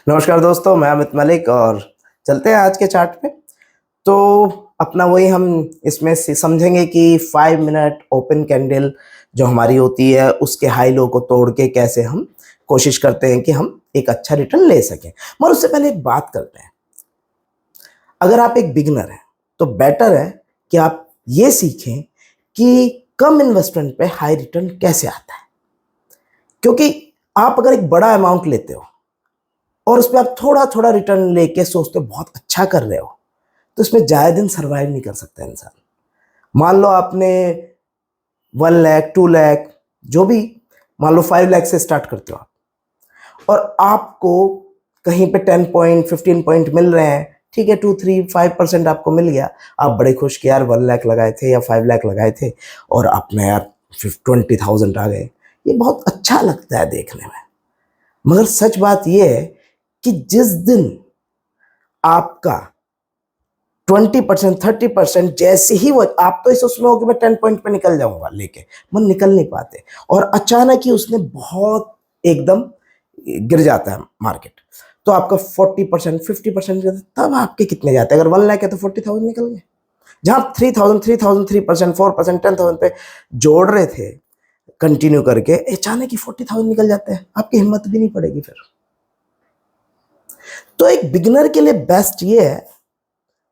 नमस्कार दोस्तों, मैं अमित मलिक और चलते हैं आज के चार्ट पे। तो अपना वही हम इसमें से समझेंगे कि 5 मिनट ओपन कैंडल जो हमारी होती है उसके हाई लो को तोड़ के कैसे हम कोशिश करते हैं कि हम एक अच्छा रिटर्न ले सकें। मगर उससे पहले एक बात करते हैं। अगर आप एक बिगिनर हैं तो बेटर है कि आप ये सीखें कि कम इन्वेस्टमेंट पे हाई रिटर्न कैसे आता है। क्योंकि आप अगर एक बड़ा अमाउंट लेते हो और उस पर आप थोड़ा थोड़ा रिटर्न लेके सोचते हो बहुत अच्छा कर रहे हो, तो इसमें ज़्यादा दिन सर्वाइव नहीं कर सकता इंसान। मान लो आपने 1 लाख 2 लाख जो भी, मान लो 5 लाख से स्टार्ट करते हो आप, और आपको कहीं पे 10 पॉइंट 15 पॉइंट मिल रहे हैं, ठीक है, 2 3 5% आपको मिल गया। आप बड़े खुश कि यार 1 लाख लगाए थे या 5 लाख लगाए थे और आपने यार 20,000 आ गए। ये बहुत अच्छा लगता है देखने में। मगर सच बात यह है कि जिस दिन आपका 20% 30% जैसे ही वो, आप तो इस उसमें हो कि मैं 10 पॉइंट पे निकल जाऊंगा लेके, मन निकल नहीं पाते, और अचानक ही उसने बहुत एकदम गिर जाता है मार्केट, तो आपका 40% 50% तब आपके कितने जाते हैं? अगर 1 लाख है तो 40,000 निकल गए। जहां 3,000 3% 4% 10,000 पे जोड़ रहे थे कंटिन्यू करके, अचानक ही 40,000 निकल जाते हैं, आपकी हिम्मत भी नहीं पड़ेगी फिर। तो एक बिगिनर के लिए बेस्ट ये है,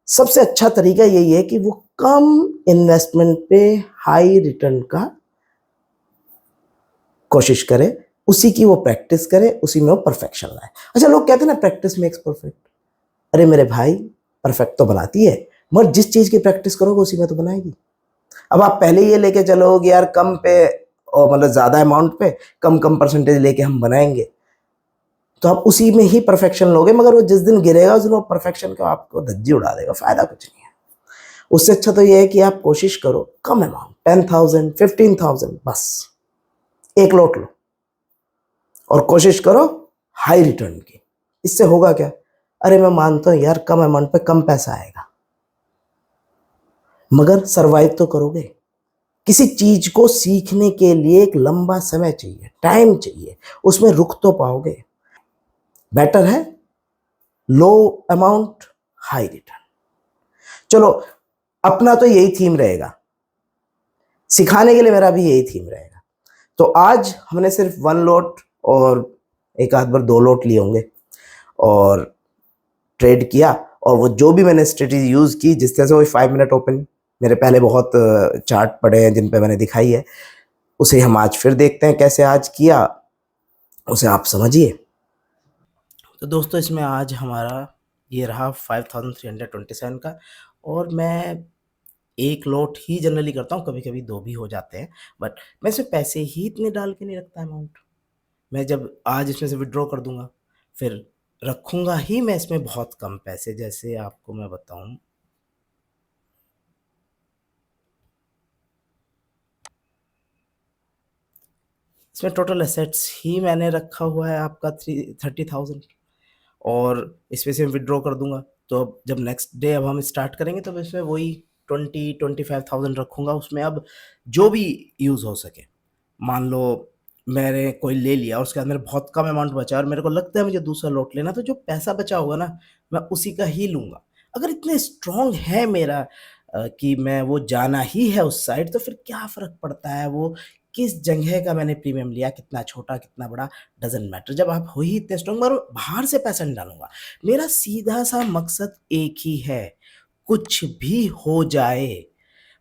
सबसे अच्छा तरीका यही है कि वो कम इन्वेस्टमेंट पे हाई रिटर्न का कोशिश करे, उसी की वो प्रैक्टिस करे, उसी में वो परफेक्शन लाए। अच्छा, लोग कहते हैं ना प्रैक्टिस मेक्स परफेक्ट। अरे मेरे भाई, परफेक्ट तो बनाती है, मगर जिस चीज की प्रैक्टिस करोगे उसी में तो बनाएगी। अब आप पहले ये लेके चलोगे यार कम पे, और मतलब ज्यादा अमाउंट पे कम कम परसेंटेज लेके हम बनाएंगे, तो आप उसी में ही परफेक्शन लोगे, मगर वो जिस दिन गिरेगा उस दिन वो परफेक्शन का आपको धज्जी उड़ा देगा, फायदा कुछ नहीं है। उससे अच्छा तो ये है कि आप कोशिश करो कम अमाउंट, 10,000 15,000 बस एक लॉट लो और कोशिश करो हाई रिटर्न की। इससे होगा क्या? अरे मैं मानता हूं यार कम अमाउंट पे कम पैसा आएगा, मगर सरवाइव तो करोगे। किसी चीज को सीखने के लिए एक लंबा समय चाहिए, टाइम चाहिए, उसमें रुक तो पाओगे। बेटर है लो अमाउंट हाई रिटर्न। चलो, अपना तो यही थीम रहेगा, सिखाने के लिए मेरा भी यही थीम रहेगा। तो आज हमने सिर्फ 1 लॉट और एक आध बार 2 लॉट लिए होंगे और ट्रेड किया, और वो जो भी मैंने स्ट्रेटेजी यूज की, जिस तरह से वो 5 मिनट ओपन, मेरे पहले बहुत चार्ट पड़े हैं जिन पे मैंने दिखाई है, उसे हम आज फिर देखते हैं कैसे आज किया, उसे आप समझिए। तो दोस्तों, इसमें आज हमारा ये रहा 5,327 का, और मैं एक लॉट ही जनरली करता हूँ, कभी कभी 2 भी हो जाते हैं, बट मैं इसमें पैसे ही इतने डाल के नहीं रखता अमाउंट। मैं जब आज इसमें से विड्रॉ कर दूंगा, फिर रखूंगा ही मैं इसमें बहुत कम पैसे। जैसे आपको मैं बताऊं, इसमें टोटल एसेट्स ही मैंने रखा हुआ है आपका 30,000, और इसमें से विड्रॉ कर दूंगा। तो अब जब नेक्स्ट डे अब हम स्टार्ट करेंगे तो इसमें वही 25,000 रखूंगा, उसमें अब जो भी यूज़ हो सके। मान लो मैंने कोई ले लिया और उसके बाद मेरे बहुत कम अमाउंट बचा और मेरे को लगता है मुझे दूसरा लॉट लेना, तो जो पैसा बचा होगा ना, मैं उसी का ही लूंगा। अगर इतने स्ट्रांग है मेरा कि मैं वो जाना ही है उस साइड, तो फिर क्या फर्क पड़ता है वो किस जगह का मैंने प्रीमियम लिया, कितना छोटा कितना बड़ा, डजेंट मैटर। जब आप हो ही इतने स्ट्रांग, मैं बाहर से पैसा नहीं डालूंगा। मेरा सीधा सा मकसद एक ही है, कुछ भी हो जाए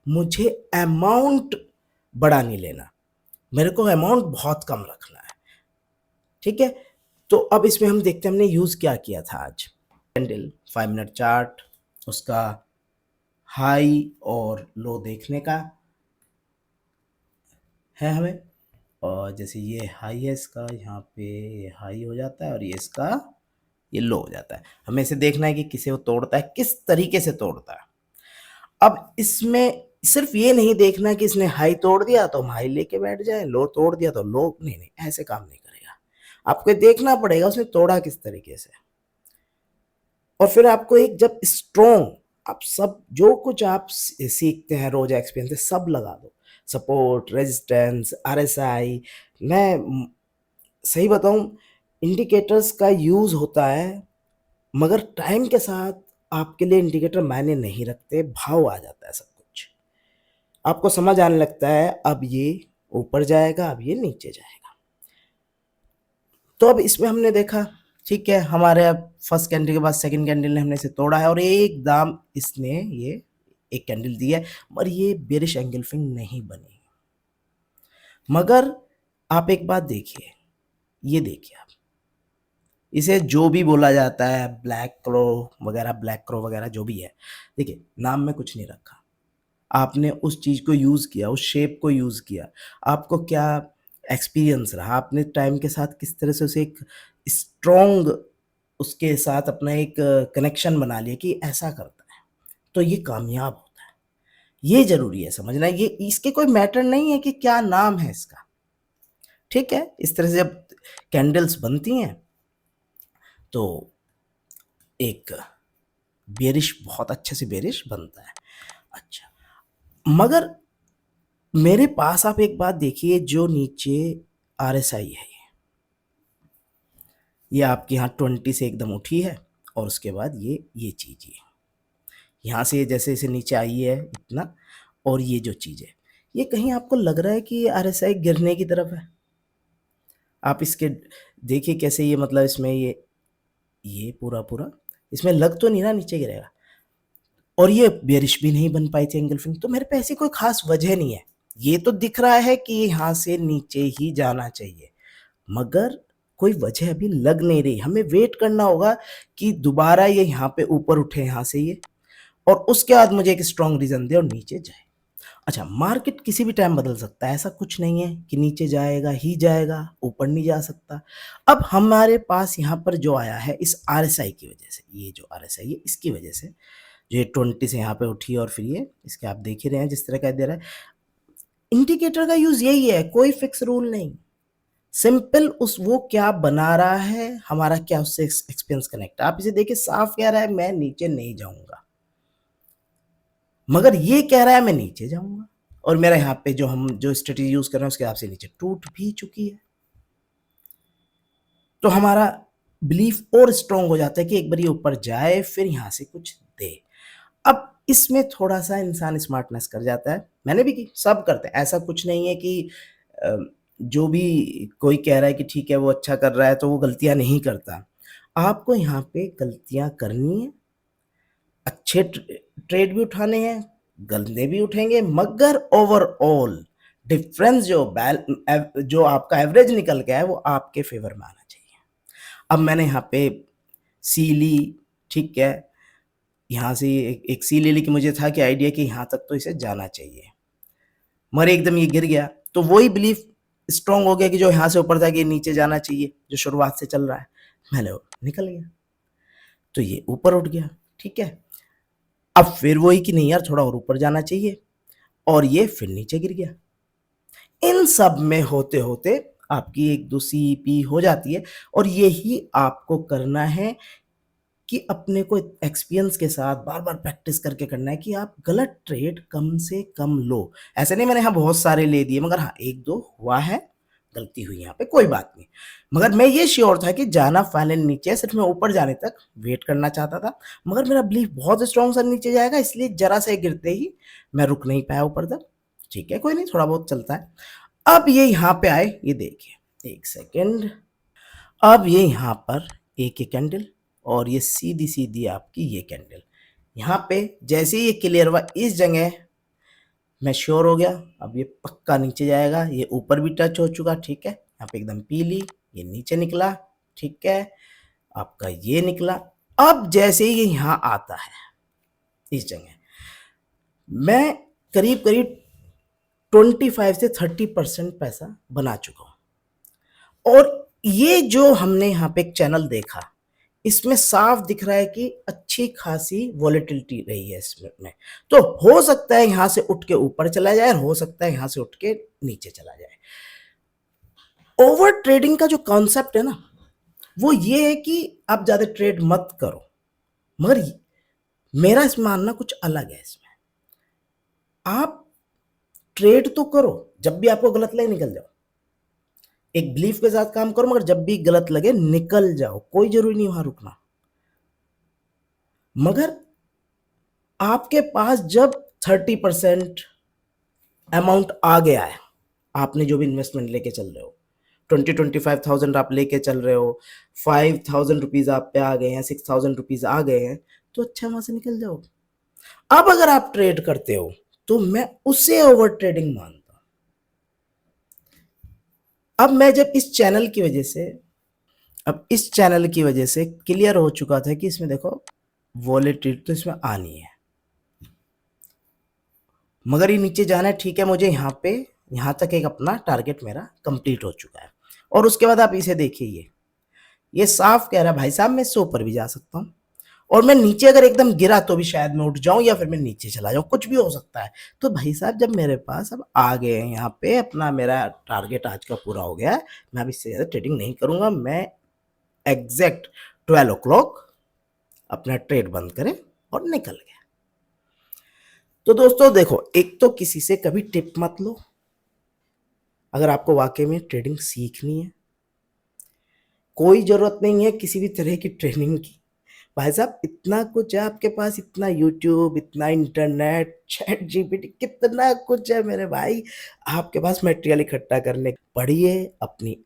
मुझे अमाउंट बड़ा नहीं लेना, मेरे को अमाउंट बहुत कम रखना है। ठीक है, तो अब इसमें हम देखते हैं हमने यूज क्या किया था आज। कैंडल 5 मिनट चार्ट, उसका हाई और लो देखने का है हमें, और जैसे ये हाई है इसका, यहाँ पे ये हाई हो जाता है और ये इसका ये लो हो जाता है। हमें इसे देखना है कि किसे वो तोड़ता है, किस तरीके से तोड़ता है। अब इसमें सिर्फ ये नहीं देखना कि इसने हाई तोड़ दिया तो हम हाई लेके बैठ जाए, लो तोड़ दिया तो लो, नहीं नहीं, ऐसे काम नहीं करेगा। आपको देखना पड़ेगा उसने तोड़ा किस तरीके से, और फिर आपको एक जब स्ट्रॉन्ग, आप सब जो कुछ आप सीखते हैं रोज एक्सपीरियंस से सब लगा दो, सपोर्ट रेजिस्टेंस RSI। मैं सही बताऊं, इंडिकेटर्स का यूज़ होता है, मगर टाइम के साथ आपके लिए इंडिकेटर मायने नहीं रखते, भाव आ जाता है सब कुछ। आपको समझ आने लगता है अब ये ऊपर जाएगा, अब ये नीचे जाएगा। तो अब इसमें हमने देखा, ठीक है, हमारे अब फर्स्ट कैंडल के बाद सेकंड कैंडल ने हमने इसे तोड़ा है और एकदम इसने ये एक कैंडल दी है, और ये बेरिश एंगल्फिंग नहीं बनी। मगर आप एक बात देखिए, ये देखिए आप, इसे जो भी बोला जाता है ब्लैक क्रो वगैरह जो भी है, देखिए नाम में कुछ नहीं रखा, आपने उस चीज़ को यूज़ किया, उस शेप को यूज़ किया, आपको क्या एक्सपीरियंस रहा, आपने टाइम के साथ किस तरह से उसे एक स्ट्रॉन्ग उसके साथ अपना एक कनेक्शन बना लिया कि ऐसा करता है, तो ये कामयाब होता है। ये ज़रूरी है समझना, ये इसके कोई मैटर नहीं है कि क्या नाम है इसका, ठीक है। इस तरह से जब कैंडल्स बनती हैं तो एक बेरिश बहुत अच्छे से बेरिश बनता है। अच्छा, मगर मेरे पास आप एक बात देखिए, जो नीचे आरएसआई है, ये आपके यहाँ 20 से एकदम उठी है, और उसके बाद ये चीज़ ये यहाँ से जैसे इसे नीचे आई है इतना, और ये जो चीज़ है, ये कहीं आपको लग रहा है कि आरएसआई गिरने की तरफ है? आप इसके देखिए कैसे, ये मतलब इसमें ये पूरा इसमें लग तो नहीं रहा नीचे गिरेगा, और ये बेरिश भी नहीं बन पाई थी एंगल्फिंग, तो मेरे पे ऐसी कोई खास वजह नहीं है। ये तो दिख रहा है कि यहाँ से नीचे ही जाना चाहिए, मगर कोई वजह अभी लग नहीं रही। हमें वेट करना होगा कि दोबारा ये यहाँ पे ऊपर उठे यहाँ से ये, और उसके बाद मुझे एक स्ट्रॉन्ग रीज़न दे और नीचे जाए। अच्छा, मार्केट किसी भी टाइम बदल सकता है, ऐसा कुछ नहीं है कि नीचे जाएगा ही जाएगा, ऊपर नहीं जा सकता। अब हमारे पास यहाँ पर जो आया है इस आरएसआई की वजह से, ये जो आरएसआई है इसकी वजह से, जो ये 20 से यहाँ पे उठी और फिर ये इसके आप देख ही रहे हैं जिस तरह का दे रहा है। इंडिकेटर का यूज़ यही है, कोई फिक्स रूल नहीं, सिंपल उस वो क्या बना रहा है, हमारा क्या उससे एक्सपीरियंस कनेक्ट। आप इसे देखिए, साफ कह रहा है मैं नीचे नहीं जाऊंगा, मगर ये कह रहा है मैं नीचे जाऊंगा, और मेरा यहाँ पे जो हम जो स्ट्रेटेजी यूज कर रहे हैं उसके हिसाब से नीचे टूट भी चुकी है। तो हमारा बिलीफ और स्ट्रांग हो जाता है कि एक बार ये ऊपर जाए फिर यहाँ से कुछ दे। अब इसमें थोड़ा सा इंसान स्मार्टनेस कर जाता है, मैंने भी की, सब करते हैं, ऐसा कुछ नहीं है कि जो भी कोई कह रहा है कि ठीक है वो अच्छा कर रहा है तो वो गलतियां नहीं करता। आपको यहाँ पे गलतियां करनी है, अच्छे ट्रेड भी उठाने हैं, गंदे भी उठेंगे, मगर ओवरऑल डिफरेंस जो आपका एवरेज निकल गया है वो आपके फेवर में आना चाहिए। अब मैंने यहाँ पे सी ली, ठीक है, यहाँ से एक सी ले ली कि मुझे था कि आइडिया कि यहाँ तक तो इसे जाना चाहिए, मगर एकदम ये गिर गया, तो वही बिलीफ स्ट्रांग हो गया कि जो यहाँ से ऊपर था कि नीचे जाना चाहिए, जो शुरुआत से चल रहा है, मैंने निकल गया, तो ये ऊपर उठ गया, ठीक है। अब फिर वही कि नहीं यार थोड़ा और ऊपर जाना चाहिए, और ये फिर नीचे गिर गया। इन सब में होते होते आपकी एक दो सीईपी हो जाती है, और यही आपको करना है कि अपने को एक्सपीरियंस के साथ बार बार प्रैक्टिस करके करना है कि आप गलत ट्रेड कम से कम लो। ऐसे नहीं मैंने यहाँ बहुत सारे ले दिए, मगर हाँ एक दो हुआ है, गलती हुई यहाँ पे, कोई बात नहीं, मगर मैं ये श्योर था कि जाना फाइनल नीचे है, सिर्फ मैं ऊपर जाने तक वेट करना चाहता था, मगर मेरा बिलीफ बहुत स्ट्रॉन्ग सा नीचे जाएगा, इसलिए जरा से गिरते ही मैं रुक नहीं पाया ऊपर तक। ठीक है, कोई नहीं, थोड़ा बहुत चलता है। अब ये यहाँ पे आए, ये देखिए एक सेकेंड, अब ये यहाँ पर एक कैंडल, और ये सीधी सीधी आपकी ये कैंडल, यहाँ पे जैसे ही ये क्लियर हुआ इस जगह मैं श्योर हो गया अब ये पक्का नीचे जाएगा। ये ऊपर भी टच हो चुका, ठीक है, यहाँ पे एकदम पीली, ये नीचे निकला, ठीक है, आपका ये निकला। अब जैसे ही ये यहाँ आता है इस जगह, मैं करीब करीब 25 से 30% पैसा बना चुका हूँ, और ये जो हमने यहाँ पे एक चैनल देखा, इसमें साफ दिख रहा है कि अच्छी खासी वॉलेटिलिटी रही है इसमें, तो हो सकता है यहां से उठ के ऊपर चला जाए, और हो सकता है यहां से उठ के नीचे चला जाए। ओवर ट्रेडिंग का जो कॉन्सेप्ट है ना, वो ये है कि आप ज्यादा ट्रेड मत करो, मगर मेरा इस मानना कुछ अलग है। इसमें आप ट्रेड तो करो, जब भी आपको गलत लाइन निकल जाओ, एक बिलीफ के साथ काम करो, मगर जब भी गलत लगे निकल जाओ, कोई जरूरी नहीं वहां रुकना। मगर आपके पास जब 30% अमाउंट आ गया है, आपने जो भी इन्वेस्टमेंट लेके चल रहे हो, 25,000 आप लेके चल रहे हो, 5,000 रुपीज आप पे आ गए हैं, 6,000 रुपीज आ गए हैं, तो अच्छा वहां से निकल जाओ। अब अगर आप ट्रेड करते हो तो मैं उसे ओवर ट्रेडिंग मानता हूं। अब मैं जब इस चैनल की वजह से अब इस चैनल की वजह से क्लियर हो चुका था कि इसमें देखो वॉलेटिलिटी तो इसमें आनी है, मगर ये नीचे जाना है, ठीक है, मुझे यहाँ तक एक अपना टारगेट मेरा कंप्लीट हो चुका है। और उसके बाद आप इसे देखिए, ये साफ कह रहा है भाई साहब मैं 100 पर भी जा सकता हूँ, और मैं नीचे अगर एकदम गिरा तो भी शायद मैं उठ जाऊं या फिर मैं नीचे चला जाऊं, कुछ भी हो सकता है। तो भाई साहब जब मेरे पास अब आ गए हैं यहाँ पे, अपना मेरा टारगेट आज का पूरा हो गया है, मैं अब इससे ज़्यादा ट्रेडिंग नहीं करूंगा। मैं एग्जैक्ट 12 o'clock अपना ट्रेड बंद करें और निकल गया। तो दोस्तों देखो, एक तो किसी से कभी टिप मत लो अगर आपको वाकई में ट्रेडिंग सीखनी है। कोई जरूरत नहीं है किसी भी तरह की ट्रेनिंग की। भाई साहब इतना कुछ है आपके पास, इतना यूट्यूब, इतना इंटरनेट, चैट जीपीटी, कितना कुछ है मेरे भाई आपके पास मटेरियल इकट्ठा करने। पढ़िए, अपनी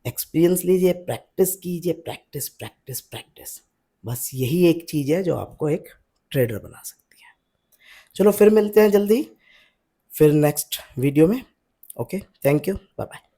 एक्सपीरियंस लीजिए, प्रैक्टिस कीजिए, प्रैक्टिस प्रैक्टिस प्रैक्टिस। बस यही एक चीज़ है जो आपको एक ट्रेडर बना सकती है। चलो फिर मिलते हैं जल्दी, फिर नेक्स्ट वीडियो में। Okay, thank you, bye bye.